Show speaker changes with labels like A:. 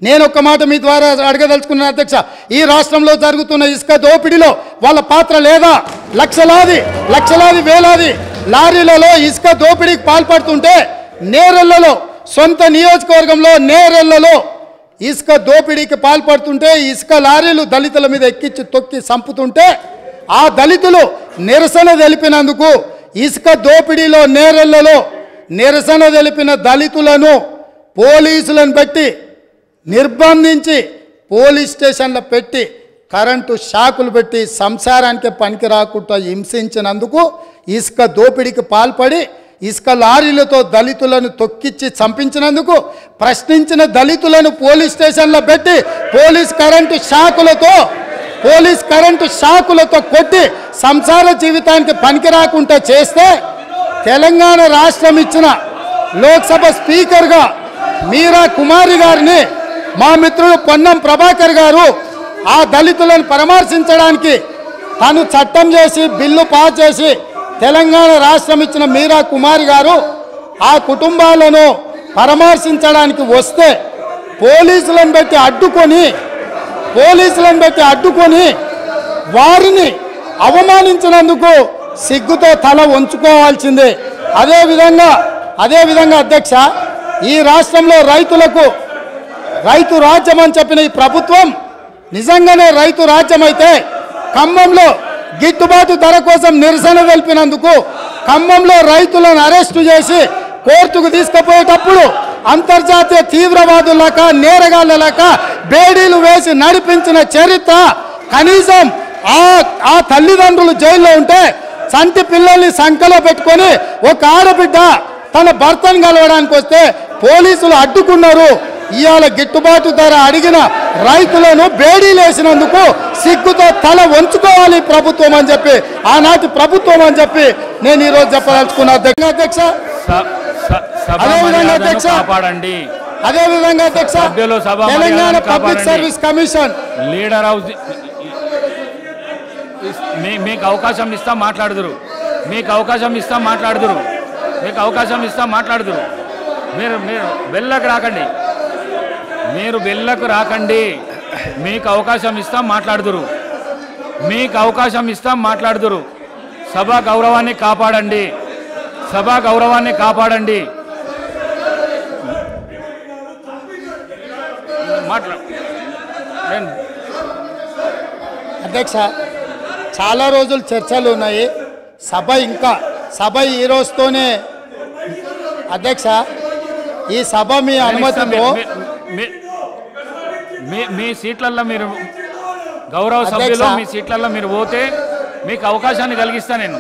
A: నేను ఒక్క మాట మీ ద్వారా అడగదలుచుకున్నాను అధ్యక్ష, ఈ రాష్ట్రంలో జరుగుతున్న ఇసుక దోపిడీలో వాళ్ళ పాత్ర లేదా? లక్షలాది వేలాది లారీలలో ఇసుక దోపిడీకి పాల్పడుతుంటే నేరెళ్లలో, సొంత నియోజకవర్గంలో నేరెళ్లలో ఇసుక దోపిడీకి పాల్పడుతుంటే ఇసుక లారీలు దళితుల మీద ఎక్కించి తొక్కి చంపుతుంటే ఆ దళితులు నిరసన తెలిపినందుకు ఇసుక దోపిడీలో నేరెళ్లలో నిరసన తెలిపిన దళితులను పోలీసులను పెట్టి నిర్బంధించి పోలీస్ స్టేషన్లో పెట్టి కరెంటు షాకులు పెట్టి సంసారానికి పనికి రాకుండా హింసించినందుకు ఇసుక దోపిడీకి పాల్పడి ఇసుక లారీలతో దళితులను తొక్కిచ్చి చంపించినందుకు ప్రశ్నించిన దళితులను పోలీస్ స్టేషన్లో పెట్టి పోలీస్ కరెంటు షాకులతో కొట్టి సంసార జీవితానికి పనికి రాకుండా చేస్తే తెలంగాణ రాష్ట్రం ఇచ్చిన లోక్సభ స్పీకర్గా మీరా కుమారి గారిని మా మిత్రుడు పొన్నం ప్రభాకర్ గారు ఆ దళితులను పరామర్శించడానికి తను చట్టం చేసి బిల్లు పాస్ చేసి తెలంగాణ రాష్ట్రం ఇచ్చిన మీరా కుమారి గారు ఆ కుటుంబాలను పరామర్శించడానికి వస్తే పోలీసులను పెట్టి అడ్డుకొని వారిని అవమానించినందుకు సిగ్గుతో తల వంచుకోవాల్సిందే. అదేవిధంగా అధ్యక్ష, ఈ రాష్ట్రంలో రైతు రాజ్యం అని చెప్పిన ఈ ప్రభుత్వం నిజంగానే రైతు రాజ్యం అయితే ఖమ్మంలో గిట్టుబాటు ధర కోసం నిరసన తెలిపినందుకు ఖమ్మంలో రైతులను అరెస్టు చేసి కోర్టుకు తీసుకుపోయేటప్పుడు అంతర్జాతీయ తీవ్రవాదులక నేరగాళ్ళక బేడీలు వేసి నడిపించిన చరిత్ర కనీసం ఆ తల్లిదండ్రులు జైల్లో ఉంటే చంటి పిల్లల్ని సంకలో పెట్టుకొని ఒక ఆడబిడ్డ తన భర్తను కలవడానికి వస్తే పోలీసులు అడ్డుకున్నారు. ఇవాళ గిట్టుబాటు ధర అడిగిన రైతులను బేడీలేసినందుకు సిగ్గుతో తల వంచుకోవాలి ప్రభుత్వం అని చెప్పి, ఆనాటి ప్రభుత్వం అని చెప్పి నేను ఈరోజు చెప్పదలుచుకున్నా అధ్యక్ష. అదేవిధంగా అధ్యక్ష, Telangana public service commission
B: leader house మీకు అవకాశం ఇస్తాం మాట్లాడుదురు, మీరు వెళ్ళకు రాకండి, మీకు అవకాశం ఇస్తాం మాట్లాడుదురు, సభా గౌరవాన్ని కాపాడండి.
A: అధ్యక్ష, చాలా రోజులు చర్చలు ఉన్నాయి. సభ ఈ రోజుతోనే అధ్యక్ష, ఈ సభ మీ అనుమతితో
B: మీ సీట్లలో మీరు గౌరవ సభ్యులు మీ సీట్లలో మీరు పోతే మీకు అవకాశాన్ని కలిగిస్తా నేను.